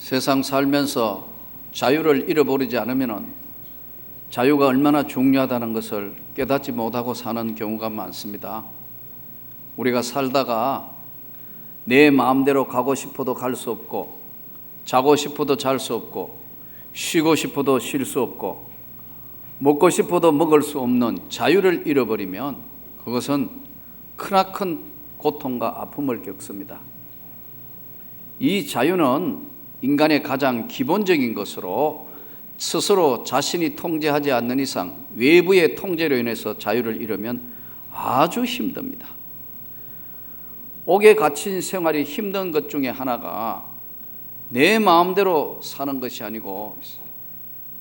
세상 살면서 자유를 잃어버리지 않으면 자유가 얼마나 중요하다는 것을 깨닫지 못하고 사는 경우가 많습니다. 우리가 살다가 내 마음대로 가고 싶어도 갈 수 없고, 자고 싶어도 잘 수 없고, 쉬고 싶어도 쉴 수 없고, 먹고 싶어도 먹을 수 없는 자유를 잃어버리면 그것은 크나큰 고통과 아픔을 겪습니다. 이 자유는 인간의 가장 기본적인 것으로 스스로 자신이 통제하지 않는 이상 외부의 통제로 인해서 자유를 잃으면 아주 힘듭니다. 옥에 갇힌 생활이 힘든 것 중에 하나가 내 마음대로 사는 것이 아니고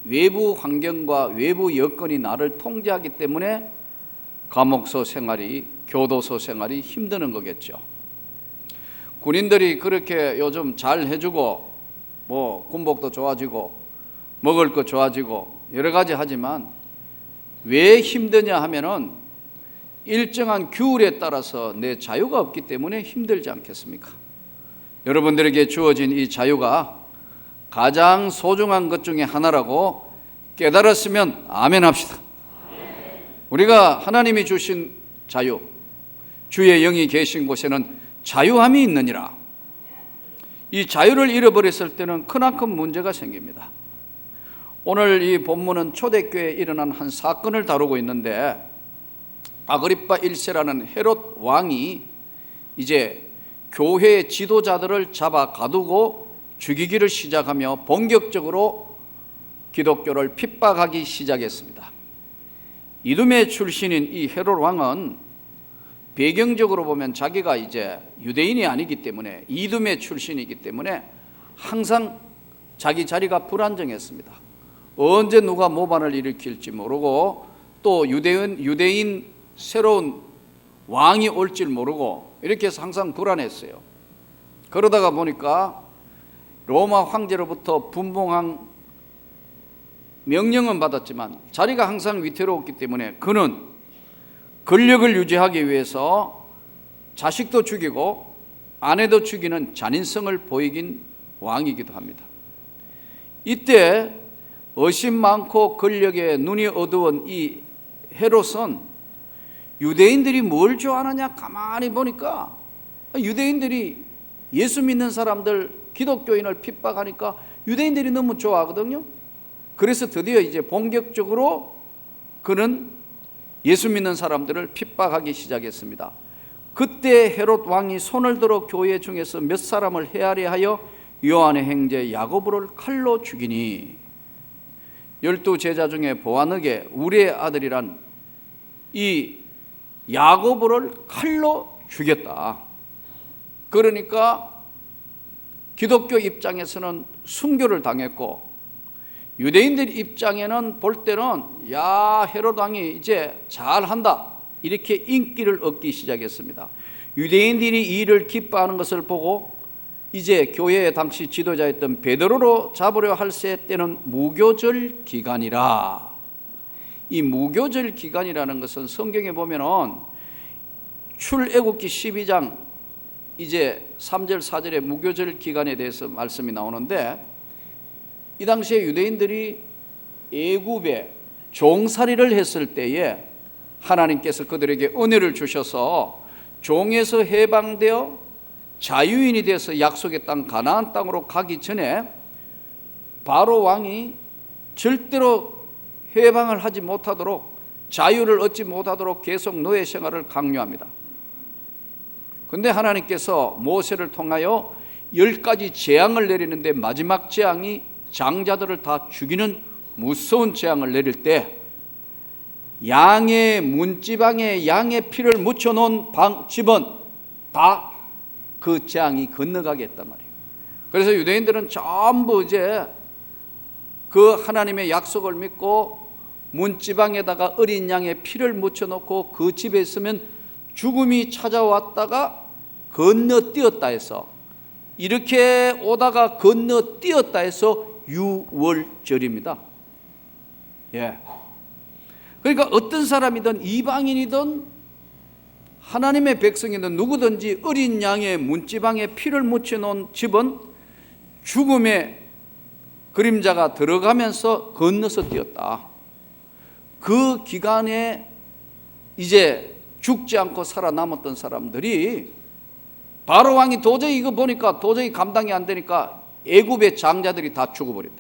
외부 환경과 외부 여건이 나를 통제하기 때문에 감옥소 생활이, 교도소 생활이 힘드는 거겠죠. 군인들이 그렇게 요즘 잘 해주고 군복도 좋아지고 먹을 거 좋아지고 여러 가지 하지만 왜 힘드냐 하면은 일정한 규율에 따라서 내 자유가 없기 때문에 힘들지 않겠습니까? 여러분들에게 주어진 이 자유가 가장 소중한 것 중에 하나라고 깨달았으면 아멘 합시다. 우리가 하나님이 주신 자유, 주의 영이 계신 곳에는 자유함이 있느니라. 이 자유를 잃어버렸을 때는 크나큰 문제가 생깁니다. 오늘 이 본문은 초대교회에 일어난 한 사건을 다루고 있는데, 아그리빠 1세라는 헤롯 왕이 이제 교회의 지도자들을 잡아 가두고 죽이기를 시작하며 본격적으로 기독교를 핍박하기 시작했습니다. 이두메 출신인 이 헤롯 왕은 배경적으로 보면 자기가 이제 유대인이 아니기 때문에, 이두메 출신이기 때문에 항상 자기 자리가 불안정했습니다. 언제 누가 모반을 일으킬지 모르고, 또 유대인 새로운 왕이 올 줄 모르고 이렇게 해서 항상 불안했어요. 그러다가 보니까 로마 황제로부터 분봉한 명령은 받았지만 자리가 항상 위태로웠기 때문에 그는 권력을 유지하기 위해서 자식도 죽이고 아내도 죽이는 잔인성을 보이긴 왕이기도 합니다. 이때 의심 많고 권력에 눈이 어두운 이 헤롯은 유대인들이 뭘 좋아하느냐 가만히 보니까 유대인들이 예수 믿는 사람들, 기독교인을 핍박하니까 유대인들이 너무 좋아하거든요. 그래서 드디어 이제 본격적으로 그는 예수 믿는 사람들을 핍박하기 시작했습니다. 그때 헤롯 왕이 손을 들어 교회 중에서 몇 사람을 헤아려 하여 요한의 형제 야고보를 칼로 죽이니, 12제자 중에 보아너게 우리의 아들이란 이 야고보를 칼로 죽였다. 그러니까 기독교 입장에서는 순교를 당했고, 유대인들 입장에는 볼 때는 야, 헤롯 왕이 이제 잘한다, 이렇게 인기를 얻기 시작했습니다. 유대인들이 이 일을 기뻐하는 것을 보고 이제 교회의 당시 지도자였던 베드로로 잡으려 할세 때는 무교절 기간이라. 이 무교절 기간이라는 것은 성경에 보면은 출애굽기 12장 이제 3절 4절에 무교절 기간에 대해서 말씀이 나오는데, 이 당시에 유대인들이 애굽에 종살이를 했을 때에 하나님께서 그들에게 은혜를 주셔서 종에서 해방되어 자유인이 돼서 약속의 땅 가나안 땅으로 가기 전에 바로 왕이 절대로 해방을 하지 못하도록, 자유를 얻지 못하도록 계속 노예 생활을 강요합니다. 그런데 하나님께서 모세를 통하여 10가지 재앙을 내리는데 마지막 재앙이 장자들을 다 죽이는 무서운 재앙을 내릴 때 양의 문지방에 양의 피를 묻혀놓은 집은 다 그 재앙이 건너가게 했단 말이에요. 그래서 유대인들은 전부 이제 그 하나님의 약속을 믿고 문지방에다가 어린 양의 피를 묻혀놓고 그 집에 있으면 죽음이 찾아왔다가 건너뛰었다 해서, 이렇게 오다가 건너뛰었다 해서 유월절입니다. 그러니까 어떤 사람이든 이방인이든 하나님의 백성이든 누구든지 어린 양의 문지방에 피를 묻혀놓은 집은 죽음의 그림자가 들어가면서 건너서 뛰었다. 그 기간에 이제 죽지 않고 살아남았던 사람들이 바로 왕이 도저히 이거 보니까 도저히 감당이 안 되니까 애굽의 장자들이 다 죽어버렸다.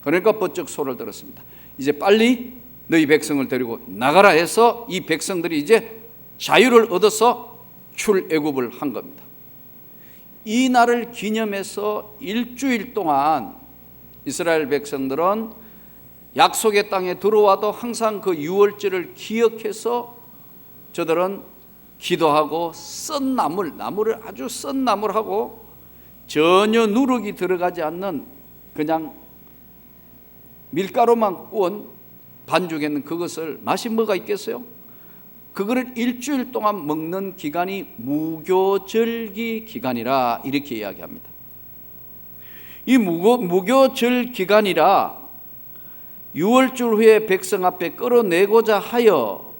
그러니까 번쩍 소리를 들었습니다. 이제 빨리 너희 백성을 데리고 나가라 해서 이 백성들이 이제 자유를 얻어서 출애굽을 한 겁니다. 이 날을 기념해서 일주일 동안 이스라엘 백성들은 약속의 땅에 들어와도 항상 그 유월절을 기억해서 저들은 기도하고 썬 나무를 아주 썬 나무를 하고 전혀 누룩이 들어가지 않는 그냥 밀가루만 구운 반죽에는 그것을 맛이 뭐가 있겠어요? 그거를 일주일 동안 먹는 기간이 무교절기 기간이라 이렇게 이야기합니다. 이 무교절 기간이라 유월절 후에 백성 앞에 끌어내고자 하여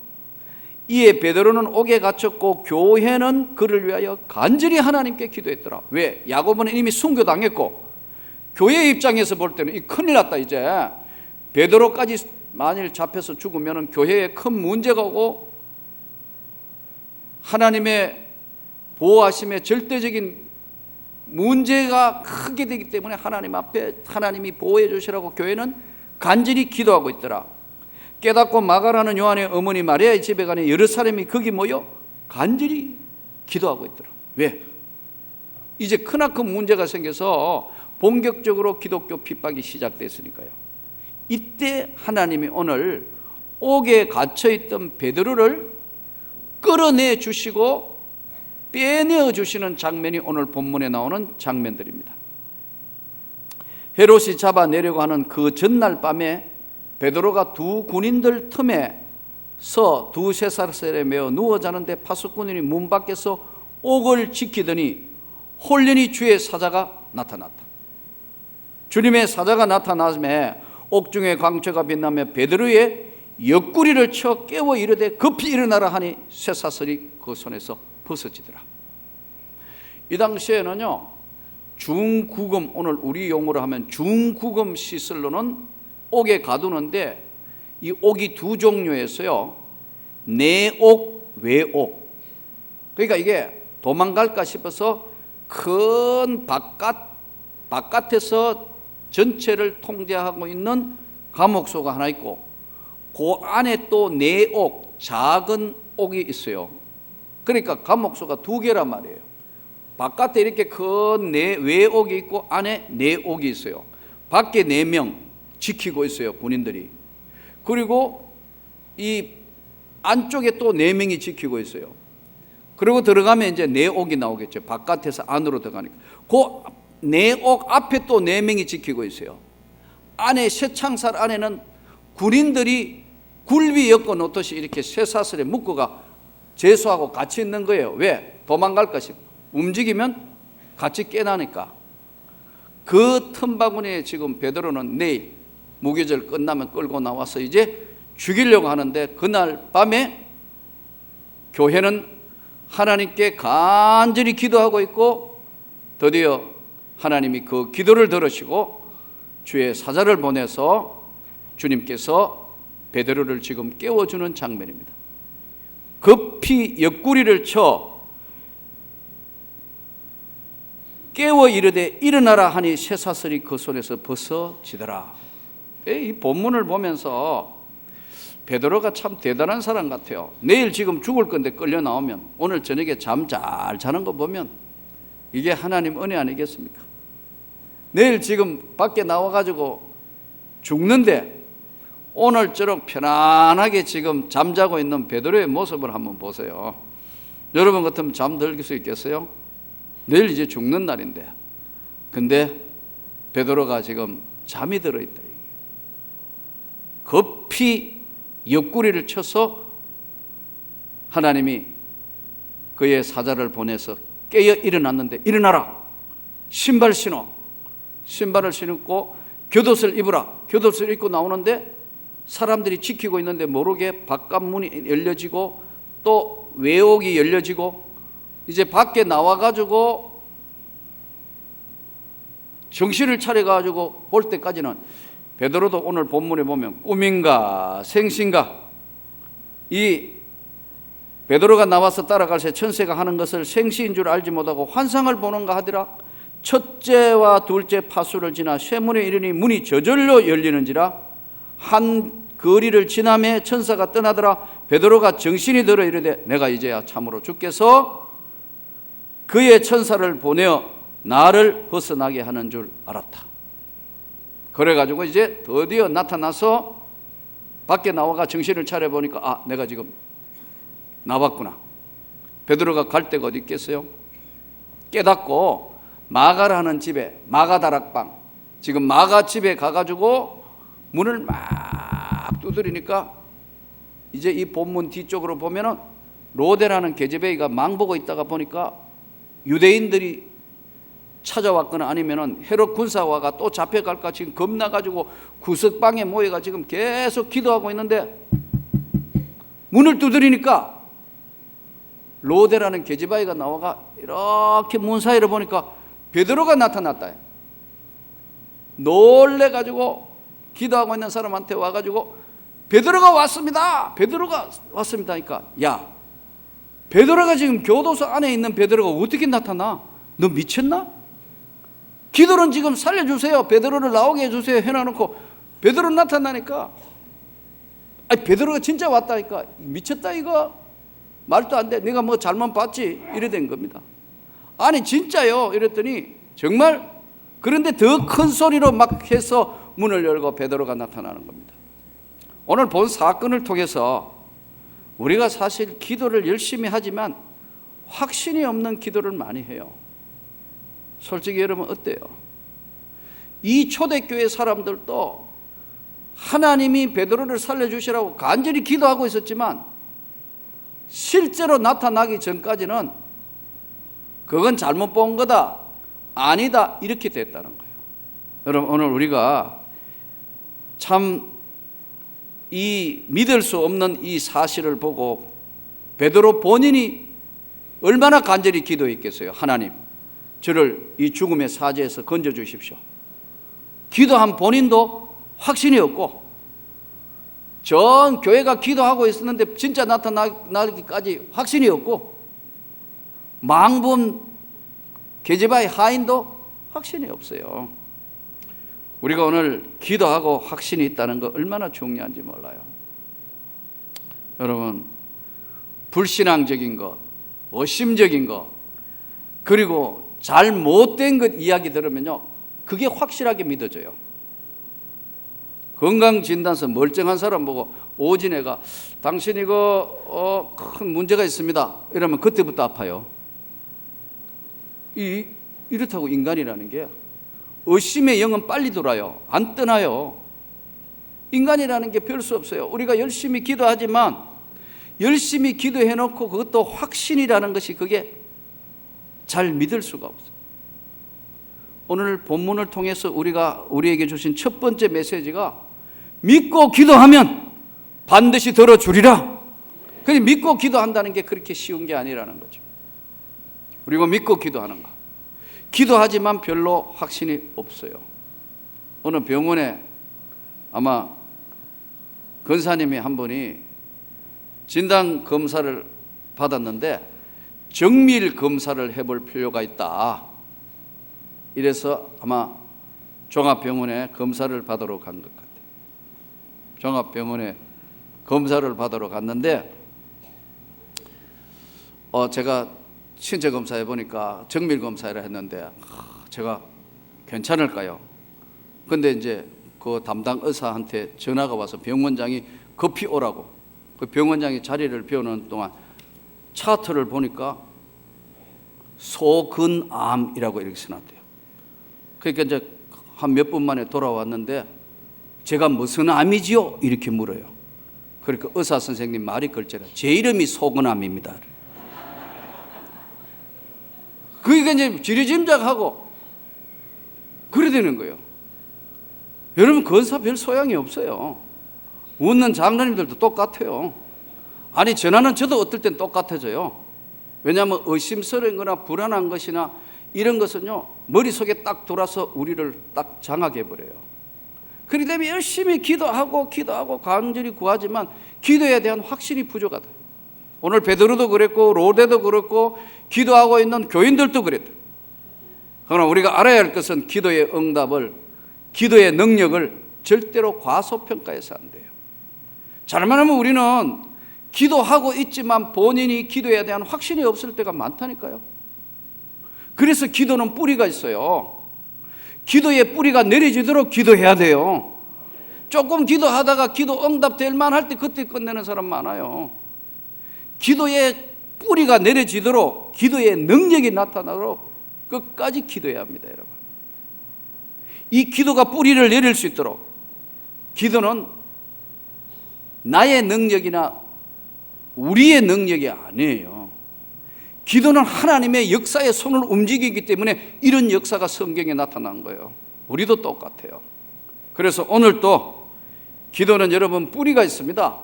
이에 베드로는 옥에 갇혔고 교회는 그를 위하여 간절히 하나님께 기도했더라. 왜? 야고보는 이미 순교당했고 교회 입장에서 볼 때는 이 큰일 났다. 이제 베드로까지 만일 잡혀서 죽으면 교회에 큰 문제가 오고 하나님의 보호하심에 절대적인 문제가 크게 되기 때문에 하나님 앞에 하나님이 보호해 주시라고 교회는 간절히 기도하고 있더라. 깨닫고 마가라는 요한의 어머니 마리아의 집에 가니 여러 사람이 거기 모여 간절히 기도하고 있더라. 왜? 이제 크나큰 문제가 생겨서 본격적으로 기독교 핍박이 시작됐으니까요. 이때 하나님이 오늘 옥에 갇혀있던 베드로를 끌어내 주시고 빼내어 주시는 장면이 오늘 본문에 나오는 장면들입니다. 헤롯이 잡아내려고 하는 그 전날 밤에 베드로가 두 군인들 틈에서 두 쇠사슬에 매어 누워 자는데 파수꾼이 문 밖에서 옥을 지키더니 홀연히 주의 사자가 나타났다. 주님의 사자가 나타나며 옥중의 광채가 빛나며 베드로의 옆구리를 쳐 깨워 이르되 급히 일어나라 하니 쇠사슬이 그 손에서 벗어지더라. 이 당시에는요, 중구금, 오늘 우리 용어로 하면 중구금 시설로는 옥에 가두는데 이 옥이 두 종류에서요, 내옥, 외옥. 그러니까 이게 도망갈까 싶어서 큰 바깥에서 전체를 통제하고 있는 감옥소가 하나 있고 그 안에 또 내옥, 작은 옥이 있어요. 그러니까 감옥소가 두 개란 말이에요. 바깥에 이렇게 큰 외옥이 있고 안에 내옥이 있어요. 밖에 4명 지키고 있어요, 군인들이. 그리고 이 안쪽에 또 4명이 지키고 있어요. 그리고 들어가면 이제 내옥이 나오겠죠. 바깥에서 안으로 들어가니까. 그 내옥 앞에 또 4명이 지키고 있어요. 안에 쇠창살 안에는 군인들이 굴비 엮어 놓듯이 이렇게 쇠사슬에 묶어가 제수하고 같이 있는 거예요. 왜? 도망갈 것이 움직이면 같이 깨나니까. 그 틈바구니에 지금 베드로는 내일 무교절 끝나면 끌고 나와서 이제 죽이려고 하는데 그날 밤에 교회는 하나님께 간절히 기도하고 있고 드디어 하나님이 그 기도를 들으시고 주의 사자를 보내서 주님께서 베드로를 지금 깨워주는 장면입니다. 급히 옆구리를 쳐 깨워 이르되 일어나라 하니 쇠사슬이 그 손에서 벗어지더라. 이 본문을 보면서 베드로가 참 대단한 사람 같아요. 내일 지금 죽을 건데 끌려 나오면 오늘 저녁에 잠 잘 자는 거 보면 이게 하나님 은혜 아니겠습니까? 내일 지금 밖에 나와가지고 죽는데 오늘처럼 편안하게 지금 잠자고 있는 베드로의 모습을 한번 보세요. 여러분 같으면 잠들 수 있겠어요? 내일 이제 죽는 날인데 근데 베드로가 지금 잠이 들어있다. 급히 옆구리를 쳐서 하나님이 그의 사자를 보내서 깨어 일어났는데 일어나라, 신발 신어. 신발을 신고 겉옷을 입으라. 겉옷을 입고 나오는데 사람들이 지키고 있는데 모르게 바깥 문이 열려지고 또 외옥이 열려지고 이제 밖에 나와가지고 정신을 차려가지고 볼 때까지는 베드로도 오늘 본문에 보면 꿈인가 생신가, 이 베드로가 나와서 따라갈 새 천사가 하는 것을 생시인 줄 알지 못하고 환상을 보는가 하더라. 첫째와 둘째 파수를 지나 쇠문에 이르니 문이 저절로 열리는지라. 한 거리를 지나매 천사가 떠나더라. 베드로가 정신이 들어 이르되 내가 이제야 참으로 주께서 그의 천사를 보내어 나를 벗어나게 하는 줄 알았다. 그래가지고 이제 드디어 나타나서 밖에 나와가 정신을 차려보니까 아, 내가 지금 나왔구나. 베드로가 갈 데가 어디 있겠어요? 깨닫고 마가라는 집에, 마가다락방, 지금 마가 집에 가가지고 문을 막 두드리니까 이제 이 본문 뒤쪽으로 보면은 로데라는 계제베이가 망보고 있다가 보니까 유대인들이 찾아왔거나 아니면은 헤롯 군사와가 또 잡혀갈까 지금 겁나가지고 구석방에 모여가 지금 계속 기도하고 있는데 문을 두드리니까 로데라는 계제바이가 나와가 이렇게 문 사이를 보니까 베드로가 나타났다. 놀래가지고 기도하고 있는 사람한테 와가지고 베드로가 왔습니다. 베드로가 왔습니다. 그러니까 야, 베드로가 지금 교도소 안에 있는 베드로가 어떻게 나타나? 너 미쳤나? 기도는 지금 살려주세요. 베드로를 나오게 해주세요. 해놔놓고 베드로 나타나니까 아니 베드로가 진짜 왔다니까 미쳤다 이거. 말도 안 돼. 네가 뭐 잘못 봤지? 이래 된 겁니다. 아니 진짜요? 이랬더니 정말 그런데 더 큰 소리로 막 해서 문을 열고 베드로가 나타나는 겁니다. 오늘 본 사건을 통해서 우리가 사실 기도를 열심히 하지만 확신이 없는 기도를 많이 해요. 솔직히 여러분 어때요? 이 초대교회 사람들도 하나님이 베드로를 살려주시라고 간절히 기도하고 있었지만 실제로 나타나기 전까지는 그건 잘못 본 거다, 아니다 이렇게 됐다는 거예요. 여러분 오늘 우리가 참 이 믿을 수 없는 이 사실을 보고 베드로 본인이 얼마나 간절히 기도했겠어요. 하나님 저를 이 죽음의 사제에서 건져주십시오. 기도한 본인도 확신이 없고 전 교회가 기도하고 있었는데 진짜 나타나기까지 확신이 없고 망본 계제바의 하인도 확신이 없어요. 우리가 오늘 기도하고 확신이 있다는 거 얼마나 중요한지 몰라요. 여러분 불신앙적인 것, 의심적인 것, 그리고 잘못된 것 이야기 들으면요 그게 확실하게 믿어져요. 건강진단서 멀쩡한 사람 보고 오진애가 당신 이거 큰 문제가 있습니다 이러면 그때부터 아파요. 이렇다고 인간이라는 게 의심의 영은 빨리 돌아요. 안 떠나요. 인간이라는 게 별 수 없어요. 우리가 열심히 기도하지만 열심히 기도해놓고 그것도 확신이라는 것이 그게 잘 믿을 수가 없어요. 오늘 본문을 통해서 우리에게 주신 첫 번째 메시지가 믿고 기도하면 반드시 들어주리라. 그런데 믿고 기도한다는 게 그렇게 쉬운 게 아니라는 거죠. 그리고 믿고 기도하는 거. 기도하지만 별로 확신이 없어요. 어느 병원에 아마 근사님이 한 분이 진단 검사를 받았는데 정밀 검사를 해볼 필요가 있다. 이래서 아마 종합병원에 검사를 받으러 간 것 같아요. 종합병원에 검사를 받으러 갔는데 제가 신체 검사해 보니까 정밀 검사를 했는데 제가 괜찮을까요? 근데 이제 그 담당 의사한테 전화가 와서 병원장이 급히 오라고. 그 병원장이 자리를 비우는 동안 차트를 보니까 소근암이라고 이렇게 써놨대요. 그러니까 이제 한 몇 분 만에 돌아왔는데 제가 무슨 암이지요? 이렇게 물어요. 그러니까 의사 선생님 말이 걸쳐라. 제 이름이 소근암입니다. 그러니까 이제 지리짐작하고 그래 되는 거예요. 여러분 건사 별 소양이 없어요. 웃는 장로님들도 똑같아요. 아니 전화는 저도 어떨 땐 똑같아져요. 왜냐하면 의심스러운 거나 불안한 것이나 이런 것은요, 머릿속에 딱 돌아서 우리를 딱 장악해 버려요. 그렇기 때문에 열심히 기도하고 간절히 구하지만 기도에 대한 확신이 부족하다. 오늘 베드로도 그랬고 로데도 그랬고 기도하고 있는 교인들도 그랬다. 그러나 우리가 알아야 할 것은 기도의 응답을, 기도의 능력을 절대로 과소평가해서 안 돼요. 잘못하면 우리는 기도하고 있지만 본인이 기도에 대한 확신이 없을 때가 많다니까요. 그래서 기도는 뿌리가 있어요. 기도의 뿌리가 내려지도록 기도해야 돼요. 조금 기도하다가 기도 응답될 만할 때 그때 끝내는 사람 많아요. 기도의 뿌리가 내려지도록, 기도의 능력이 나타나도록 끝까지 기도해야 합니다, 여러분. 이 기도가 뿌리를 내릴 수 있도록, 기도는 나의 능력이나 우리의 능력이 아니에요. 기도는 하나님의 역사의 손을 움직이기 때문에 이런 역사가 성경에 나타난 거예요. 우리도 똑같아요. 그래서 오늘도 기도는 여러분 뿌리가 있습니다.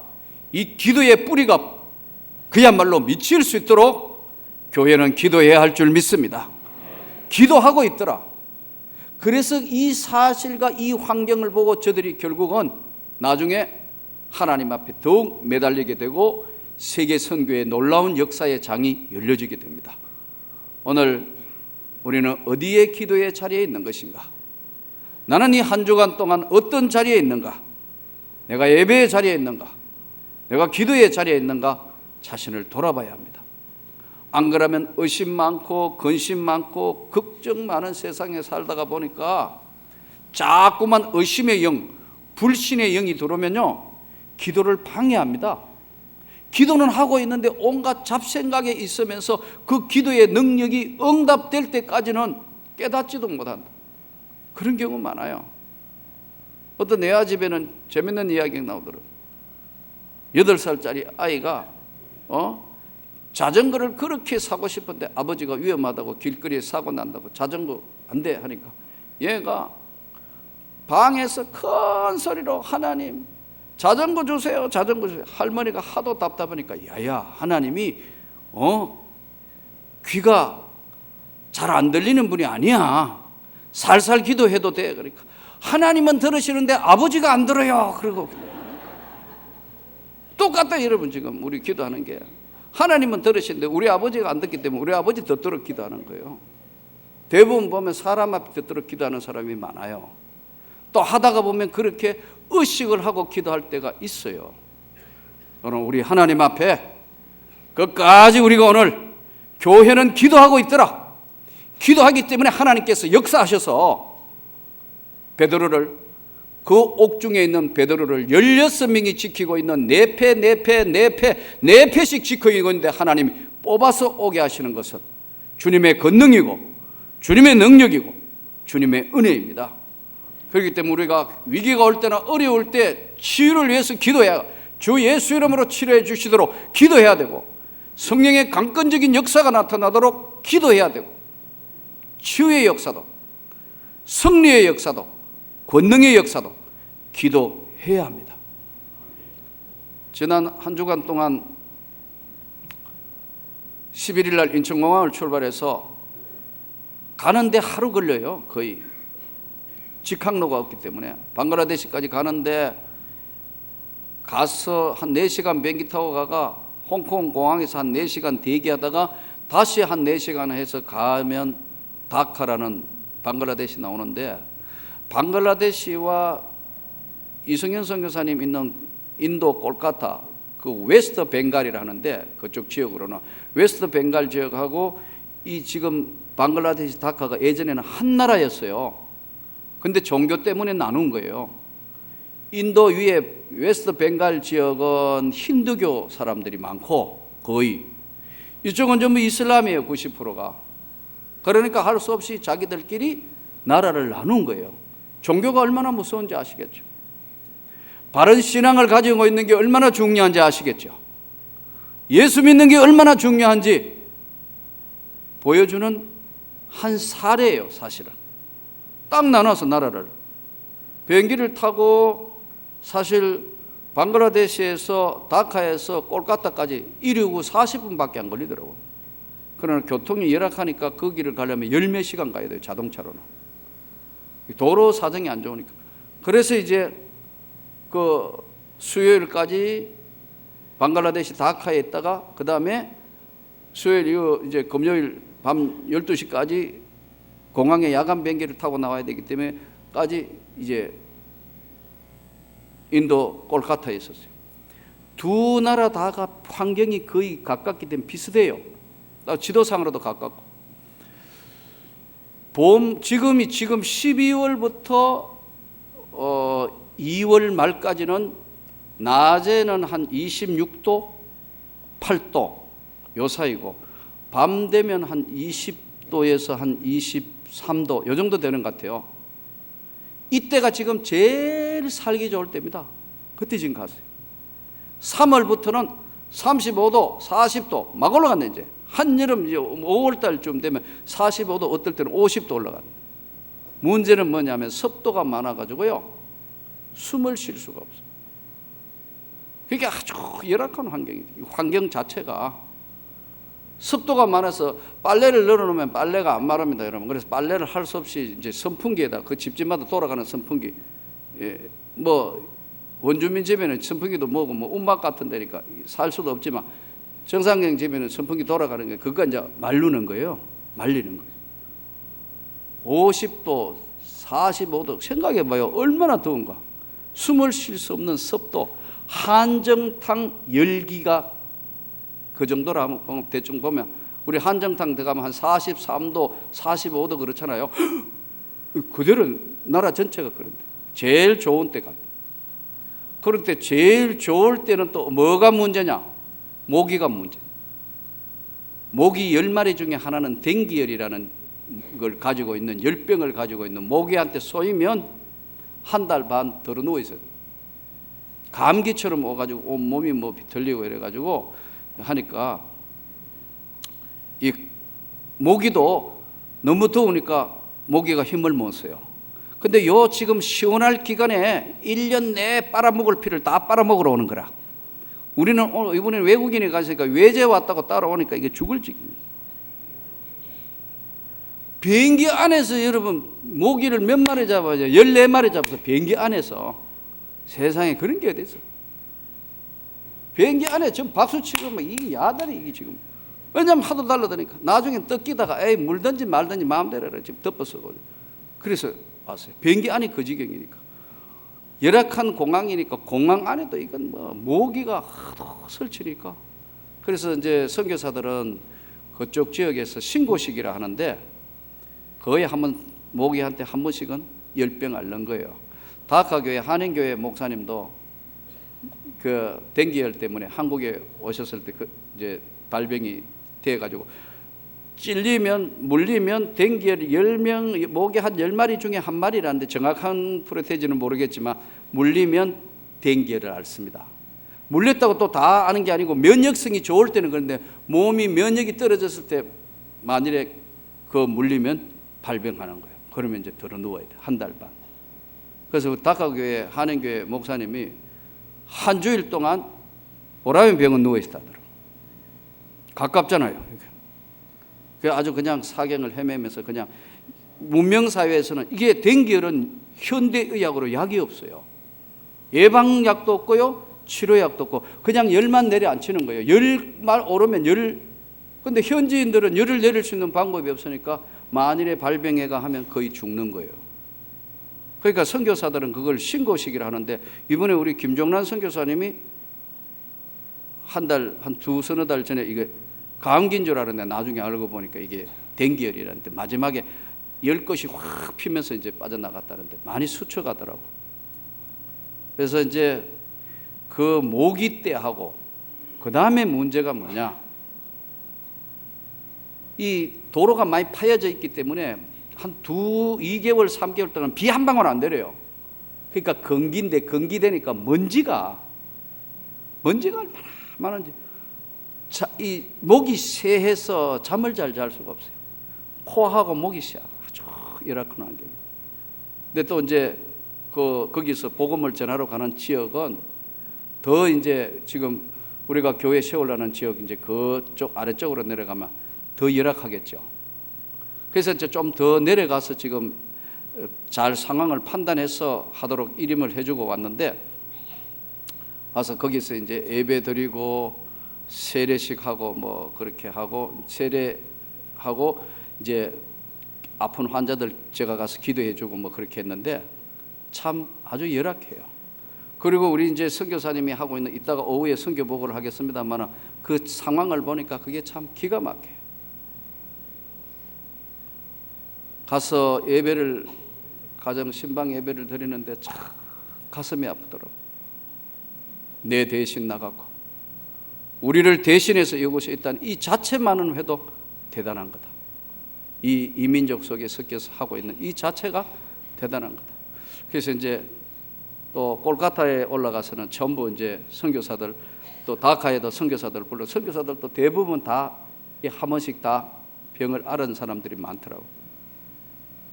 이 기도의 뿌리가 그야말로 미칠 수 있도록 교회는 기도해야 할 줄 믿습니다. 기도하고 있더라. 그래서 이 사실과 이 환경을 보고 저들이 결국은 나중에 하나님 앞에 더욱 매달리게 되고 세계 선교의 놀라운 역사의 장이 열려지게 됩니다. 오늘 우리는 어디에 기도의 자리에 있는 것인가? 나는 이 한 주간 동안 어떤 자리에 있는가? 내가 예배의 자리에 있는가? 내가 기도의 자리에 있는가? 자신을 돌아봐야 합니다. 안 그러면 의심 많고 근심 많고 걱정 많은 세상에 살다가 보니까 자꾸만 의심의 영, 불신의 영이 들어오면요, 기도를 방해합니다. 기도는 하고 있는데 온갖 잡생각에 있으면서 그 기도의 능력이 응답될 때까지는 깨닫지도 못한다. 그런 경우 많아요. 어떤 내아 집에는 재밌는 이야기가 나오더라고요. 8살짜리 아이가 자전거를 그렇게 사고 싶은데 아버지가 위험하다고, 길거리에 사고 난다고 자전거 안 돼 하니까 얘가 방에서 큰 소리로 하나님 자전거 주세요, 자전거 주세요. 할머니가 하도 답답하니까 야야, 하나님이 귀가 잘 안 들리는 분이 아니야. 살살 기도해도 돼. 그러니까 하나님은 들으시는데 아버지가 안 들어요. 그리고 똑같다 여러분. 지금 우리 기도하는 게 하나님은 들으시는데 우리 아버지가 안 듣기 때문에 우리 아버지 듣도록 기도하는 거예요. 대부분 보면 사람 앞에 듣도록 기도하는 사람이 많아요. 또 하다가 보면 그렇게 의식을 하고 기도할 때가 있어요. 오늘 우리 하나님 앞에 끝까지 우리가 오늘 교회는 기도하고 있더라. 기도하기 때문에 하나님께서 역사하셔서 베드로를, 그 옥중에 있는 베드로를 16명이 지키고 있는 4패씩 지키고 있는데 하나님이 뽑아서 오게 하시는 것은 주님의 권능이고 주님의 능력이고 주님의 은혜입니다. 그렇기 때문에 우리가 위기가 올 때나 어려울 때 치유를 위해서 기도해야, 주 예수 이름으로 치료해 주시도록 기도해야 되고, 성령의 강건적인 역사가 나타나도록 기도해야 되고, 치유의 역사도 승리의 역사도 권능의 역사도 기도해야 합니다. 지난 한 주간 동안 11일 날 인천공항을 출발해서 가는데 하루 걸려요. 거의 직항로가 없기 때문에 방글라데시까지 가는데 가서 한 4시간 비행기 타고 가가 홍콩 공항에서 한 4시간 대기하다가 다시 한 4시간 해서 가면 다카라는 방글라데시 나오는데, 방글라데시와 이승현 선교사님 있는 인도 콜카타 그 웨스트 벵갈이라 하는데, 그쪽 지역으로는 웨스트 벵갈 지역하고 이 지금 방글라데시 다카가 예전에는 한 나라였어요. 근데 종교 때문에 나눈 거예요. 인도 위에 웨스트 벵갈 지역은 힌두교 사람들이 많고 거의, 이쪽은 전부 이슬람이에요. 90%가. 그러니까 할 수 없이 자기들끼리 나라를 나눈 거예요. 종교가 얼마나 무서운지 아시겠죠? 바른 신앙을 가지고 있는 게 얼마나 중요한지 아시겠죠? 예수 믿는 게 얼마나 중요한지 보여주는 한 사례예요. 사실은 딱 나눠서 나라를, 비행기를 타고 사실 방글라데시에서 다카에서 콜카타까지 이륙 후 40분밖에 안 걸리더라고요. 그러나 교통이 열악하니까 그 길을 가려면 열몇 시간 가야 돼요, 자동차로는. 도로 사정이 안 좋으니까. 그래서 이제 그 수요일까지 방글라데시 다카에 있다가 그 다음에 수요일 이후 이제 금요일 밤 12시까지 공항에 야간 비행기를 타고 나와야 되기 때문에까지 이제 인도 콜카타에 있었어요. 두 나라 다가 환경이 거의 가깝기 때문에 비슷해요. 지도상으로도 가깝고. 지금 12월부터 2월 말까지는 낮에는 한 26도, 8도 요 사이고 밤 되면 한 20도에서 한 23도 요 정도 되는 것 같아요. 이때가 지금 제일 살기 좋을 때입니다. 그때 지금 갔어요. 3월부터는 35도, 40도 막 올라갔네. 이제 한여름 이제 5월달쯤 되면 45도, 어떨 때는 50도 올라갔네. 문제는 뭐냐면 습도가 많아가지고요 숨을 쉴 수가 없어요. 그게 아주 열악한 환경이죠. 환경 자체가 습도가 많아서 빨래를 널어놓으면 빨래가 안 마릅니다, 여러분. 그래서 빨래를 할 수 없이 이제 선풍기에다 그 집집마다 돌아가는 선풍기, 뭐 원주민 집에는 선풍기도 뭐고 뭐 운막 같은 데니까 살 수도 없지만 정상경 집에는 선풍기 돌아가는 게 그거 이제 말르는 거예요. 말리는 거예요. 50도, 45도 생각해봐요. 얼마나 더운가. 숨을 쉴 수 없는 습도, 한정탕 열기가 그 정도로 한번 대충 보면 우리 한정탕 들어가면 한 43도, 45도 그렇잖아요. 그대로 나라 전체가 그런데 제일 좋은 때가. 그런데 제일 좋을 때는 또 뭐가 문제냐? 모기가 문제. 모기 10마리 중에 하나는 댕기열이라는 걸 가지고 있는 열병을 가지고 있는 모기한테 쏘이면 한 달 반 들어 누워 있어요. 감기처럼 오가지고 온몸이 뭐 비틀리고 이래가지고 하니까 이 모기도 너무 더우니까 모기가 힘을 못 써요. 근데 요 지금 시원할 기간에 1년 내에 빨아먹을 피를 다 빨아먹으러 오는 거라. 우리는 이번에 외국인이 가니까 외제 왔다고 따라오니까 이게 죽을 지경이에요. 비행기 안에서 여러분 모기를 몇 마리 잡아야 14마리 잡아서 비행기 안에서 세상에 그런 게 어디 있어. 비행기 안에 지금 박수 치고 막 이게 야단이 이게 지금. 왜냐면 하도 달라드니까 나중에 뜯기다가 에이 물든지 말든지 마음대로 해라 지금 덮어쓰고. 그래서 왔어요. 비행기 안이 그 지경이니까. 열악한 공항이니까 공항 안에도 이건 뭐 모기가 하도 설치니까. 그래서 이제 선교사들은 그쪽 지역에서 신고식이라 하는데 거의 모기한테 한 번씩은 열병 앓는 거예요. 다카교회 한인교회 목사님도 그 댕기열 때문에 한국에 오셨을 때 그 이제 발병이 돼가지고 찔리면 물리면 댕기열 10명 모기 한 10마리 중에 한 마리라는데 정확한 프로테이지는 모르겠지만 물리면 댕기열을 앓습니다. 물렸다고 또 다 아는 게 아니고 면역성이 좋을 때는 그런데 몸이 면역이 떨어졌을 때 만일에 그 물리면 발병하는 거예요. 그러면 이제 들어 누워야 돼. 한 달 반. 그래서 다카교회 한인교회 목사님이 한 주일 동안 보라면 병원 누워 있다더라고요. 가깝잖아요. 그 아주 그냥 사경을 헤매면서 그냥 문명사회에서는 이게 댕기열은 현대의학으로 약이 없어요. 예방약도 없고요. 치료약도 없고 그냥 열만 내려앉히는 거예요. 열만 오르면 근데 현지인들은 열을 내릴 수 있는 방법이 없으니까 만일에 발병해가 하면 거의 죽는 거예요. 그러니까 선교사들은 그걸 신고식이라 하는데 이번에 우리 김종란 선교사님이 한 두서너 달 전에 이게 감기인 줄 알았는데 나중에 알고 보니까 이게 댕기열이라는데 마지막에 열 것이 확 피면서 이제 빠져나갔다는데 많이 수쳐가더라고. 그래서 이제 그 모기 때하고 그 다음에 문제가 뭐냐? 이 도로가 많이 파여져 있기 때문에 한 2개월, 3개월 동안 비 한 방울 안 내려요. 그러니까 건기되니까 먼지가 얼마나 많은지. 이 목이 새해서 잠을 잘 잘 수가 없어요. 코하고 목이 새하고 아주 열악한 환경입니다. 근데 또 이제 거기서 복음을 전하러 가는 지역은 더 이제 지금 우리가 교회 세우려는 지역 이제 그쪽 아래쪽으로 내려가면 더 열악하겠죠. 그래서 이제 좀 더 내려가서 지금 잘 상황을 판단해서 하도록 일임을 해주고 왔는데, 와서 거기서 이제 예배 드리고 세례식 하고 뭐 그렇게 하고 세례하고 이제 아픈 환자들 제가 가서 기도해주고 뭐 그렇게 했는데 참 아주 열악해요. 그리고 우리 이제 선교사님이 하고 있는, 이따가 오후에 선교 보고를 하겠습니다만, 그 상황을 보니까 그게 참 기가 막혀요. 가서 예배를, 가정 신방 예배를 드리는데 참 가슴이 아프더라고. 내 대신 나가고 우리를 대신해서 이곳에 있다는 이 자체만은 해도 대단한 거다. 이 이민족 속에 섞여서 하고 있는 이 자체가 대단한 거다. 그래서 이제 또 콜카타에 올라가서는 전부 이제 선교사들, 또 다카에도 선교사들 불러, 선교사들도 대부분 다 한 번씩 다 병을 앓은 사람들이 많더라고.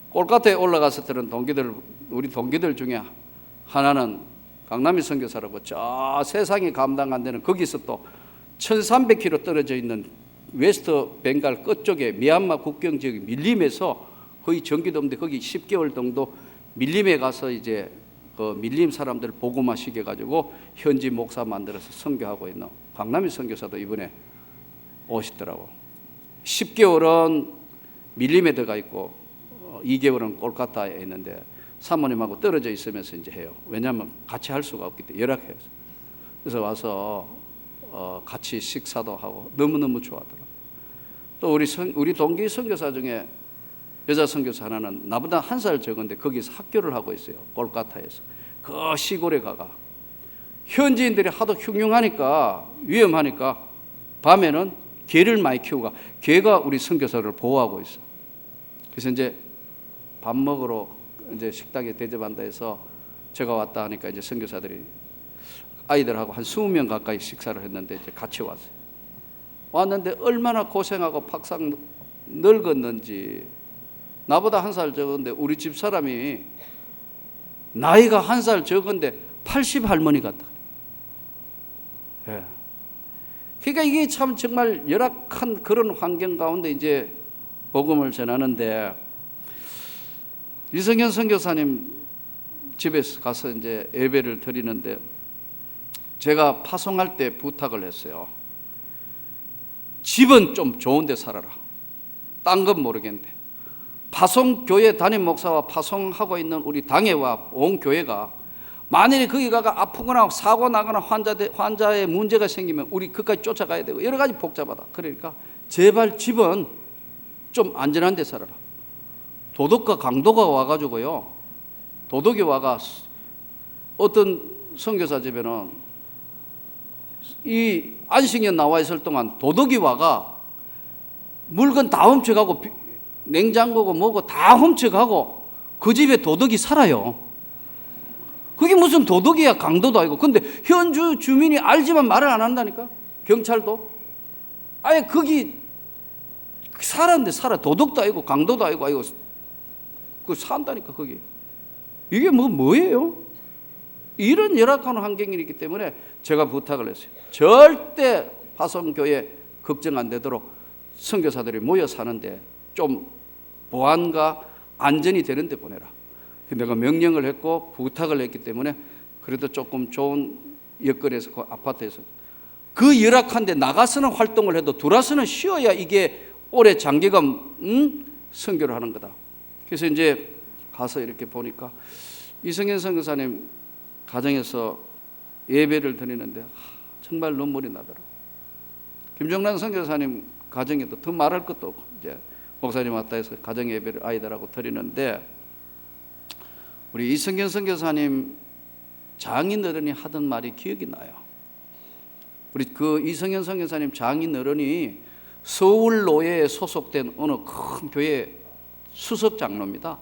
콜카타에 올라가서 들은 동기들, 우리 동기들 중에 하나는 강남이 선교사라고, 저 세상이 감당 안 되는 거기서 또 1300km 떨어져 있는 웨스트 벵갈 끝쪽에 미얀마 국경 지역의 밀림에서 거의 전기도 없는데 거기 10개월 정도 밀림에 가서 이제 그 밀림 사람들 복음화 시켜가지고 현지 목사 만들어서 선교하고 있는 강남이 선교사도 이번에 오시더라고. 10개월은 밀림에 들어가 있고 2개월은 콜카타에 있는데 사모님하고 떨어져 있으면서 이제 해요. 왜냐하면 같이 할 수가 없기 때문에 열악해요. 그래서 와서 같이 식사도 하고 너무너무 좋아하더라고요. 또 우리 동기 선교사 중에 여자 선교사 하나는 나보다 1살 적은데 거기서 학교를 하고 있어요. 콜카타에서. 그 시골에 가가 현지인들이 하도 흉흉하니까, 위험하니까 밤에는 개를 많이 키우고, 개가 우리 선교사를 보호하고 있어. 그래서 이제 밥 먹으러 이제 식당에 대접한다 해서 제가 왔다 하니까 이제 선교사들이 아이들하고 한 20명 가까이 식사를 했는데 이제 같이 왔어요. 왔는데 얼마나 고생하고 팍삭 늙었는지. 나보다 1살 적은데 우리 집 사람이 나이가 1살 적은데 80 할머니 같다. 예. 그러니까 이게 참 정말 열악한 그런 환경 가운데 이제 복음을 전하는데, 이성현 선교사님 집에서 가서 이제 예배를 드리는데 제가 파송할 때 부탁을 했어요. 집은 좀 좋은 데 살아라. 딴 건 모르겠는데 파송교회 담임 목사와 파송하고 있는 우리 당회와 온 교회가 만일에 거기 가가 아프거나 사고 나거나 환자의 문제가 생기면 우리 그까지 쫓아가야 되고 여러 가지 복잡하다. 그러니까 제발 집은 좀 안전한 데 살아라. 도덕과 강도가 와가지고요, 도덕이 와가 어떤 선교사 집에는 이 안식년 나와 있을 동안 도덕이 와가 물건 다 훔쳐가고 냉장고고 뭐고 다 훔쳐가고 그 집에 도덕이 살아요. 그게 무슨 도덕이야, 강도도 아니고. 근데 현주 주민이 알지만 말을 안 한다니까. 경찰도 아예 거기 살았는데 살아. 도덕도 아니고 강도도 아니고 그 산다니까 거기. 이게 뭐예요? 이런 열악한 환경이기 때문에 제가 부탁을 했어요. 절대 파송교회 걱정 안 되도록 선교사들이 모여 사는데 좀 보안과 안전이 되는 데 보내라. 내가 명령을 했고 부탁을 했기 때문에 그래도 조금 좋은 여건에서 그 아파트에서 그 열악한데 나가서는 활동을 해도 들어와서는 쉬어야 이게 오래 장기간 선교를 하는 거다. 그래서 이제 가서 이렇게 보니까 이성현 선교사님 가정에서 예배를 드리는데 정말 눈물이 나더라고요. 김정란 선교사님 가정에도 더 말할 것도 없고 이제 목사님 왔다 해서 가정 예배를 아이들하고 드리는데, 우리 이성현 선교사님 장인어른이 하던 말이 기억이 나요. 우리 그 이성현 선교사님 장인어른이 서울 노예에 소속된 어느 큰 교회 수석 장로입니다.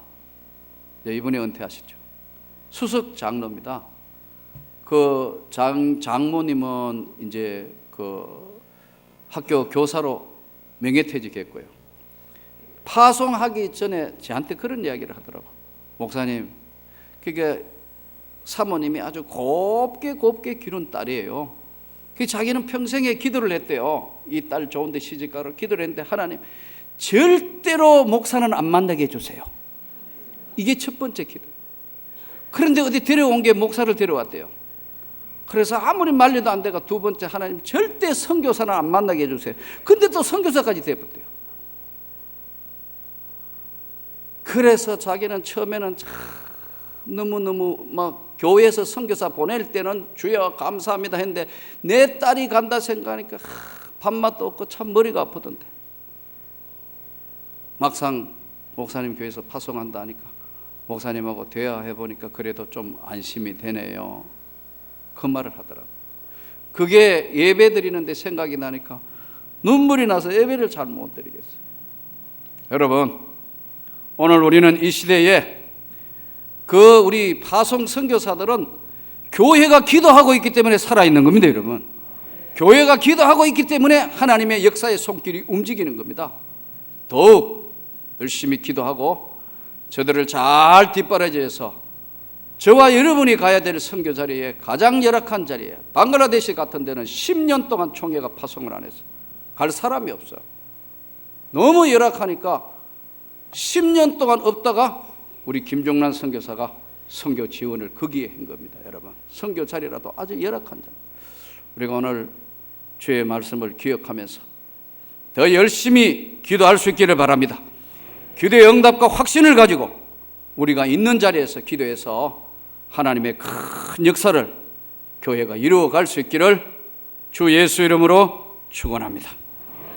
이번에 은퇴하시죠. 수석 장로입니다. 그 장모님은 이제 그 학교 교사로 명예퇴직했고요. 파송하기 전에 저한테 그런 이야기를 하더라고. 목사님, 그게 사모님이 아주 곱게 기른 딸이에요. 그 자기는 평생에 기도를 했대요. 이 딸 좋은데 시집가라고 기도를 했는데 하나님 절대로 목사는 안 만나게 해주세요. 이게 첫 번째 기도예요. 그런데 어디 데려온 게 목사를 데려왔대요. 그래서 아무리 말려도 안 돼가 두 번째, 하나님 절대 선교사는 안 만나게 해주세요. 근데 또 선교사까지 돼버렸대요. 그래서 자기는 처음에는 참 너무너무 막 교회에서 선교사 보낼 때는 주여 감사합니다 했는데 내 딸이 간다 생각하니까 밥맛도 없고 참 머리가 아프던데, 막상 목사님 교회에서 파송한다 하니까 목사님하고 대화해 보니까 그래도 좀 안심이 되네요. 그 말을 하더라고요. 그게 예배 드리는데 생각이 나니까 눈물이 나서 예배를 잘 못 드리겠어요. 여러분, 오늘 우리는 이 시대에 우리 파송 선교사들은 교회가 기도하고 있기 때문에 살아있는 겁니다. 여러분, 교회가 기도하고 있기 때문에 하나님의 역사의 손길이 움직이는 겁니다. 더욱 열심히 기도하고 저들을 잘 뒷바라지해서 저와 여러분이 가야 될 선교 자리에, 가장 열악한 자리에, 방글라데시 같은 데는 10년 동안 총회가 파송을 안 해서 갈 사람이 없어요. 너무 열악하니까 10년 동안 없다가 우리 김종란 선교사가 선교 지원을 거기에 한 겁니다. 여러분, 선교 자리라도 아주 열악한 자리. 우리가 오늘 주의 말씀을 기억하면서 더 열심히 기도할 수 있기를 바랍니다. 기도의 응답과 확신을 가지고 우리가 있는 자리에서 기도해서 하나님의 큰 역사를 교회가 이루어갈 수 있기를 주 예수 이름으로 축원합니다.